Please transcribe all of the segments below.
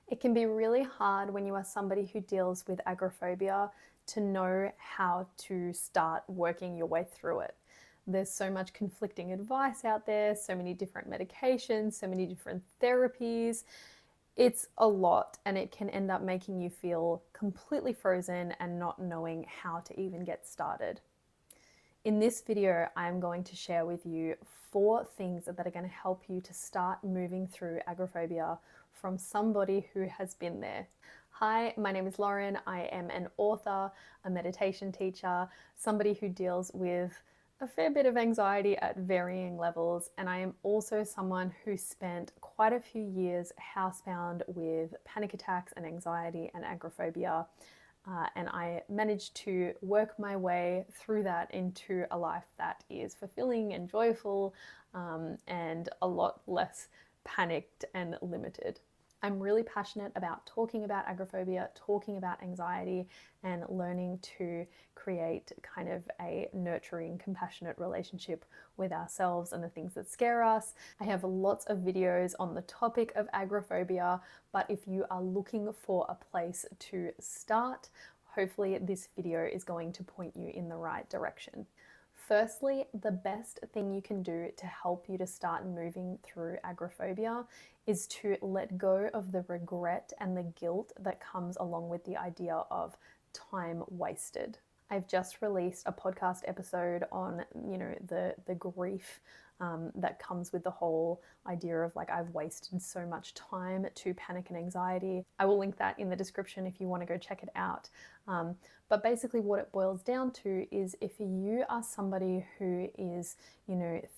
It can be really hard when you are somebody who deals with agoraphobia to know how to start working your way through it. There's so much conflicting advice out there, so many different medications, so many different therapies. It's a lot, and it can end up making you feel completely frozen and not knowing how to even get started. In this video, I'm going to share with you 4 things that are going to help you to start moving through agoraphobia from somebody who has been there. Hi, my name is Lauren. I am an author, a meditation teacher, somebody who deals with a fair bit of anxiety at varying levels, and I am also someone who spent quite a few years housebound with panic attacks and anxiety and agoraphobia. And I managed to work my way through that into a life that is fulfilling and joyful, and a lot less panicked and limited. I'm really passionate about talking about agoraphobia, talking about anxiety, and learning to create kind of a nurturing, compassionate relationship with ourselves and the things that scare us. I have lots of videos on the topic of agoraphobia, but if you are looking for a place to start, hopefully this video is going to point you in the right direction. Firstly, the best thing you can do to help you to start moving through agoraphobia is to let go of the regret and the guilt that comes along with the idea of time wasted. I've just released a podcast episode on, the grief that comes with the whole idea of like, I've wasted so much time to panic and anxiety. I will link that in the description if you want to go check it out. But basically what it boils down to is if you are somebody who is,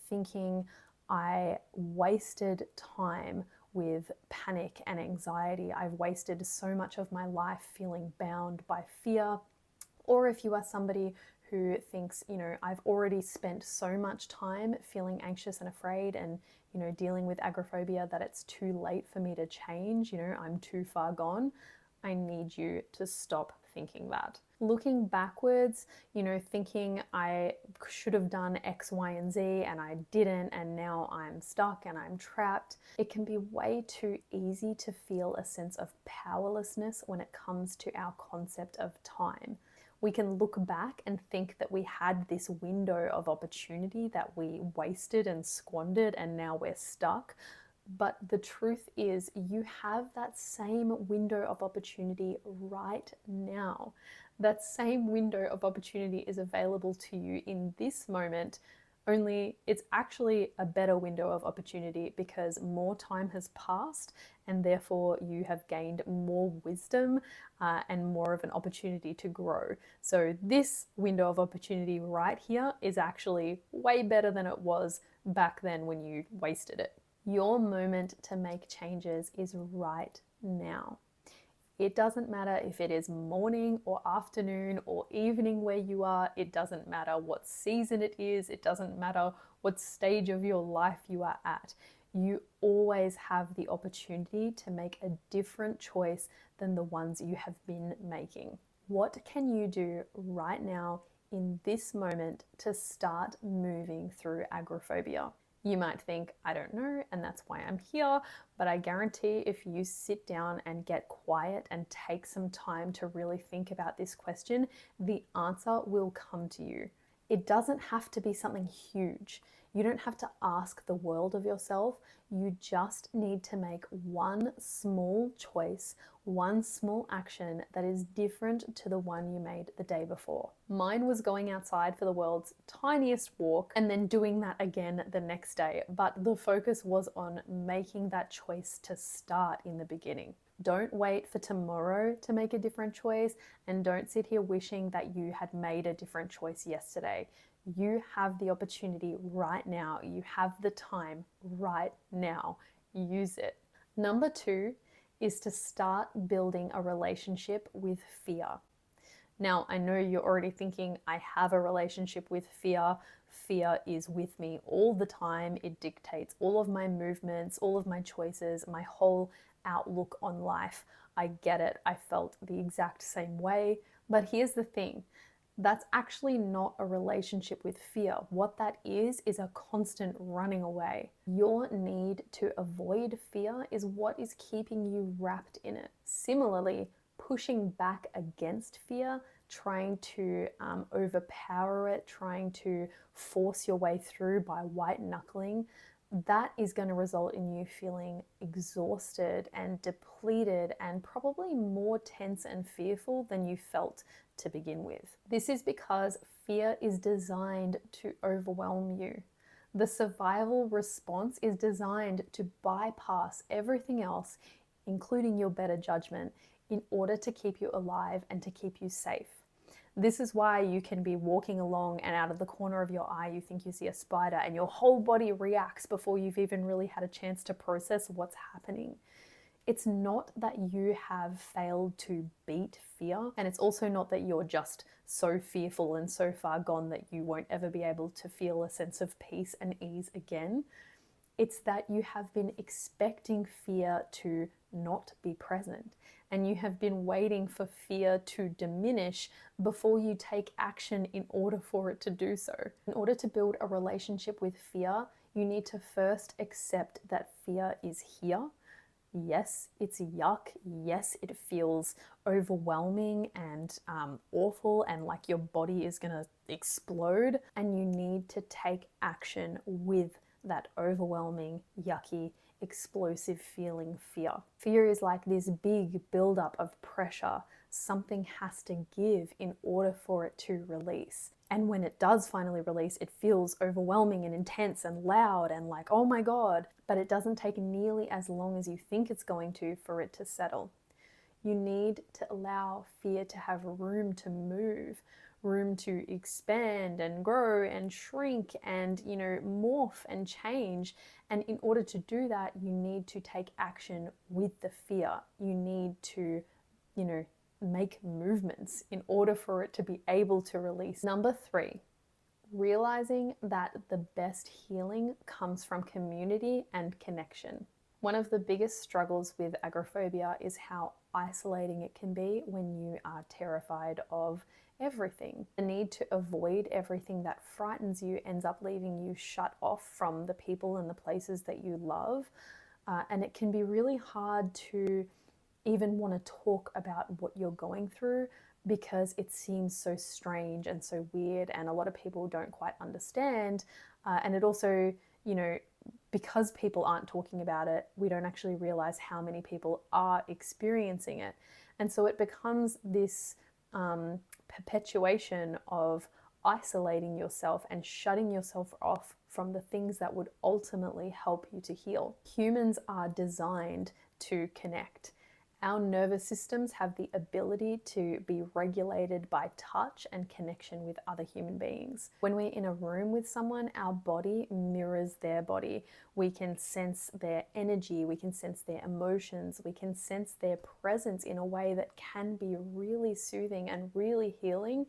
thinking, I wasted time with panic and anxiety, I've wasted so much of my life feeling bound by fear, or if you are somebody who thinks, I've already spent so much time feeling anxious and afraid and, dealing with agoraphobia that it's too late for me to change, I'm too far gone, I need you to stop thinking that. Looking backwards, thinking I should have done X, Y, and Z and I didn't, and now I'm stuck and I'm trapped. It can be way too easy to feel a sense of powerlessness when it comes to our concept of time. We can look back and think that we had this window of opportunity that we wasted and squandered and now we're stuck. But the truth is, you have that same window of opportunity right now. That same window of opportunity is available to you in this moment, only it's actually a better window of opportunity because more time has passed and therefore you have gained more wisdom and more of an opportunity to grow. So this window of opportunity right here is actually way better than it was back then when you wasted it. Your moment to make changes is right now. It doesn't matter if it is morning or afternoon or evening where you are. It doesn't matter what season it is. It doesn't matter what stage of your life you are at. You always have the opportunity to make a different choice than the ones you have been making. What can you do right now in this moment to start moving through agoraphobia? You might think, I don't know, and that's why I'm here, but I guarantee if you sit down and get quiet and take some time to really think about this question, the answer will come to you. It doesn't have to be something huge. You don't have to ask the world of yourself. You just need to make one small choice, one small action that is different to the one you made the day before. Mine was going outside for the world's tiniest walk and then doing that again the next day, but the focus was on making that choice to start in the beginning. Don't wait for tomorrow to make a different choice, and don't sit here wishing that you had made a different choice yesterday. You have the opportunity right now. You have the time right now. Use it. Number 2 is to start building a relationship with fear. Now, I know you're already thinking, I have a relationship with fear. Fear is with me all the time. It dictates all of my movements, all of my choices, my whole outlook on life. I get it. I felt the exact same way. But here's the thing. That's actually not a relationship with fear. What that is a constant running away. Your need to avoid fear is what is keeping you wrapped in it. Similarly, pushing back against fear, trying to overpower it, trying to force your way through by white knuckling, that is going to result in you feeling exhausted and depleted and probably more tense and fearful than you felt to begin with. This is because fear is designed to overwhelm you. The survival response is designed to bypass everything else, including your better judgment, in order to keep you alive and to keep you safe. This is why you can be walking along and out of the corner of your eye you think you see a spider and your whole body reacts before you've even really had a chance to process what's happening. It's not that you have failed to beat fear, and it's also not that you're just so fearful and so far gone that you won't ever be able to feel a sense of peace and ease again. It's that you have been expecting fear to not be present, and you have been waiting for fear to diminish before you take action in order for it to do so. In order to build a relationship with fear, you need to first accept that fear is here. Yes, it's yuck. Yes, it feels overwhelming and awful and like your body is going to explode, and you need to take action with that overwhelming, yucky, explosive feeling fear. Fear is like this big buildup of pressure. Something has to give in order for it to release. And when it does finally release, it feels overwhelming and intense and loud and like, oh my God, but it doesn't take nearly as long as you think it's going to for it to settle. You need to allow fear to have room to move, room to expand and grow and shrink and, morph and change. And in order to do that, you need to take action with the fear. You need to, make movements in order for it to be able to release. Number 3, realizing that the best healing comes from community and connection. One of the biggest struggles with agoraphobia is how isolating it can be when you are terrified of everything. The need to avoid everything that frightens you ends up leaving you shut off from the people and the places that you love. And it can be really hard to even want to talk about what you're going through because it seems so strange and so weird, and a lot of people don't quite understand. And it also, because people aren't talking about it, we don't actually realize how many people are experiencing it. And so it becomes this perpetuation of isolating yourself and shutting yourself off from the things that would ultimately help you to heal. Humans are designed to connect. Our nervous systems have the ability to be regulated by touch and connection with other human beings. When we're in a room with someone, our body mirrors their body. We can sense their energy, we can sense their emotions, we can sense their presence in a way that can be really soothing and really healing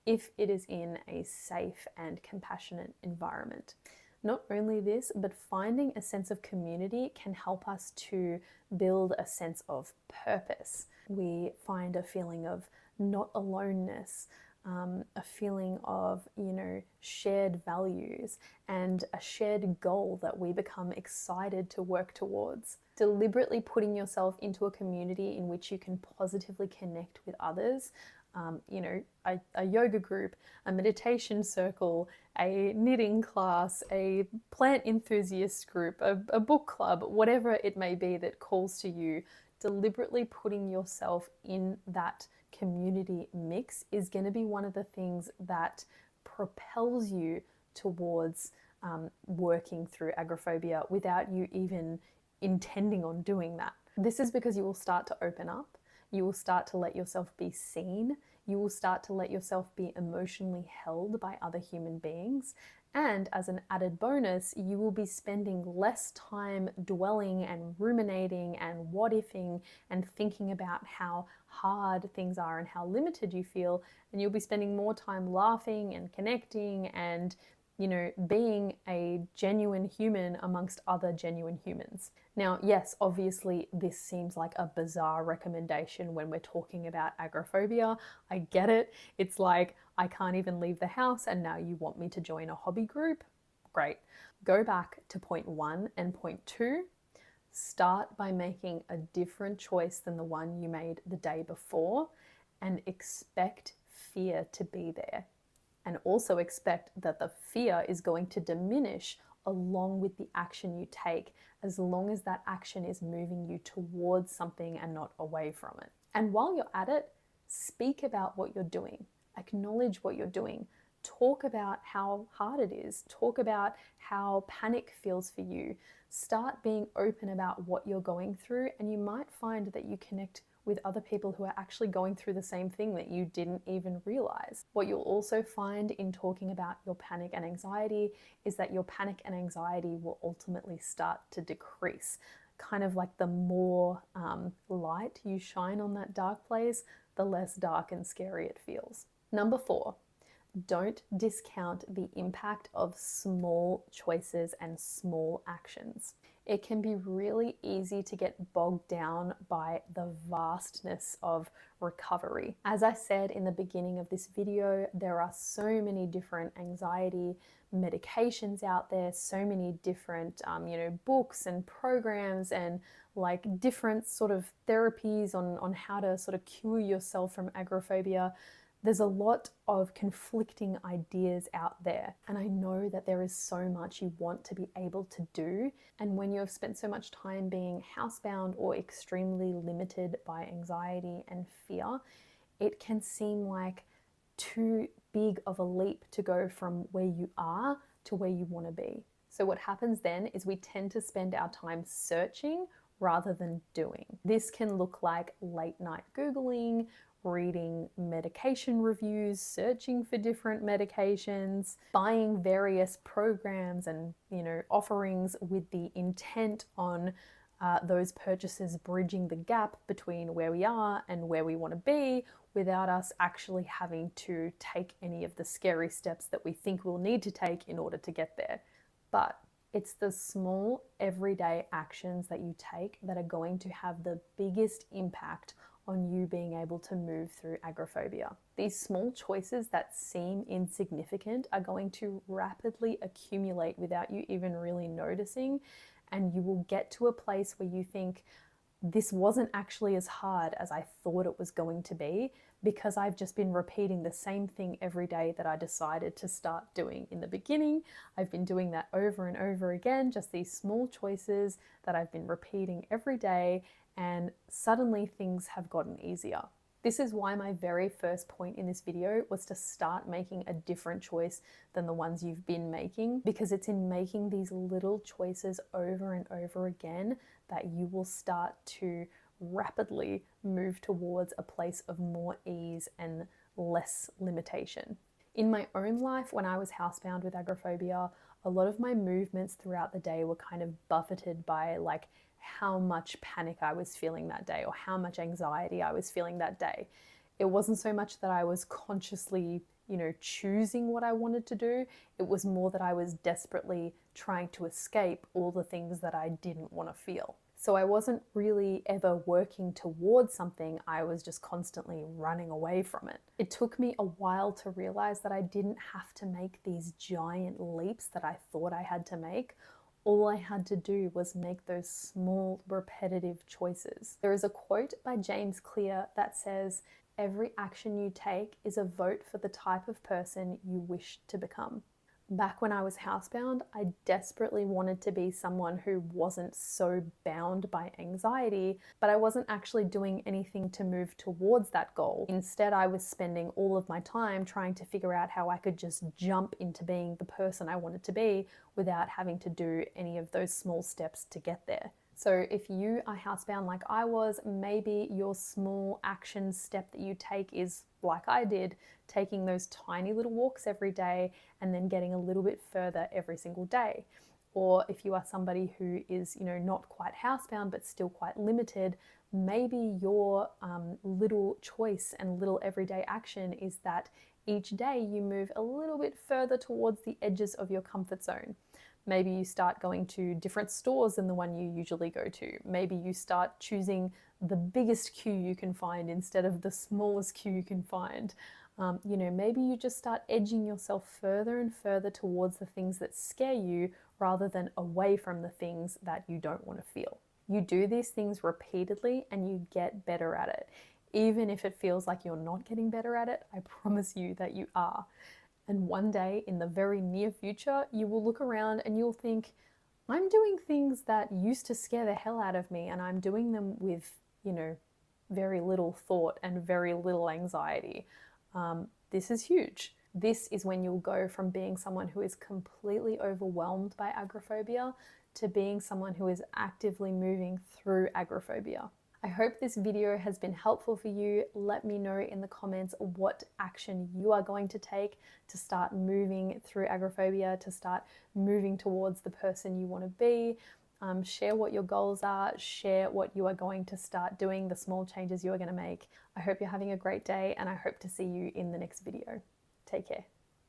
if it is in a safe and compassionate environment. Not only this, but finding a sense of community can help us to build a sense of purpose. We find a feeling of not aloneness, a feeling of, shared values and a shared goal that we become excited to work towards. Deliberately putting yourself into a community in which you can positively connect with others, a yoga group, a meditation circle, a knitting class, a plant enthusiast group, a book club, whatever it may be that calls to you, deliberately putting yourself in that community mix is going to be one of the things that propels you towards working through agoraphobia without you even intending on doing that. This is because you will start to open up. You will start to let yourself be seen. You will start to let yourself be emotionally held by other human beings. And as an added bonus, you will be spending less time dwelling and ruminating and what-ifing and thinking about how hard things are and how limited you feel. And you'll be spending more time laughing and connecting and being a genuine human amongst other genuine humans. Now, yes, obviously this seems like a bizarre recommendation when we're talking about agoraphobia. I get it. It's like, I can't even leave the house and now you want me to join a hobby group? Great. Go back to point 1 and point 2. Start by making a different choice than the one you made the day before and expect fear to be there. And also expect that the fear is going to diminish along with the action you take, as long as that action is moving you towards something and not away from it. And while you're at it, speak about what you're doing. Acknowledge what you're doing. Talk about how hard it is. Talk about how panic feels for you. Start being open about what you're going through, and you might find that you connect with other people who are actually going through the same thing that you didn't even realize. What you'll also find in talking about your panic and anxiety is that your panic and anxiety will ultimately start to decrease. Kind of like the more light you shine on that dark place, the less dark and scary it feels. Number 4, don't discount the impact of small choices and small actions. It can be really easy to get bogged down by the vastness of recovery. As I said in the beginning of this video, there are so many different anxiety medications out there, so many different books and programs and like different sort of therapies on how to sort of cure yourself from agoraphobia. There's a lot of conflicting ideas out there, and I know that there is so much you want to be able to do, and when you have spent so much time being housebound or extremely limited by anxiety and fear, it can seem like too big of a leap to go from where you are to where you want to be. So what happens then is we tend to spend our time searching rather than doing. This can look like late night Googling, reading medication reviews, searching for different medications, buying various programs and offerings with the intent on those purchases bridging the gap between where we are and where we want to be, without us actually having to take any of the scary steps that we think we'll need to take in order to get there. But it's the small everyday actions that you take that are going to have the biggest impact on you being able to move through agoraphobia. These small choices that seem insignificant are going to rapidly accumulate without you even really noticing, and you will get to a place where you think, this wasn't actually as hard as I thought it was going to be, because I've just been repeating the same thing every day that I decided to start doing in the beginning. I've been doing that over and over again, just these small choices that I've been repeating every day, and suddenly things have gotten easier. This is why my very first point in this video was to start making a different choice than the ones you've been making, because it's in making these little choices over and over again that you will start to rapidly move towards a place of more ease and less limitation. In my own life, when I was housebound with agoraphobia, a lot of my movements throughout the day were kind of buffeted by like how much panic I was feeling that day or how much anxiety I was feeling that day. It wasn't so much that I was consciously, choosing what I wanted to do. It was more that I was desperately trying to escape all the things that I didn't want to feel. So I wasn't really ever working towards something, I was just constantly running away from it. It took me a while to realize that I didn't have to make these giant leaps that I thought I had to make. All I had to do was make those small, repetitive choices. There is a quote by James Clear that says, "Every action you take is a vote for the type of person you wish to become." Back when I was housebound, I desperately wanted to be someone who wasn't so bound by anxiety, but I wasn't actually doing anything to move towards that goal. Instead, I was spending all of my time trying to figure out how I could just jump into being the person I wanted to be without having to do any of those small steps to get there. So if you are housebound like I was, maybe your small action step that you take is, like I did, taking those tiny little walks every day and then getting a little bit further every single day. Or if you are somebody who is, not quite housebound but still quite limited, maybe your little choice and little everyday action is that Each day you move a little bit further towards the edges of your comfort zone. Maybe you start going to different stores than the one you usually go to. Maybe you start choosing the biggest queue you can find instead of the smallest queue you can find. Maybe you just start edging yourself further and further towards the things that scare you rather than away from the things that you don't want to feel. You do these things repeatedly and you get better at it. Even if it feels like you're not getting better at it, I promise you that you are. And one day in the very near future, you will look around and you'll think, I'm doing things that used to scare the hell out of me and I'm doing them with, very little thought and very little anxiety. This is huge. This is when you'll go from being someone who is completely overwhelmed by agoraphobia to being someone who is actively moving through agoraphobia. I hope this video has been helpful for you. Let me know in the comments what action you are going to take to start moving through agoraphobia, to start moving towards the person you want to be. Share what your goals are, share what you are going to start doing, the small changes you are going to make. I hope you're having a great day and I hope to see you in the next video. Take care.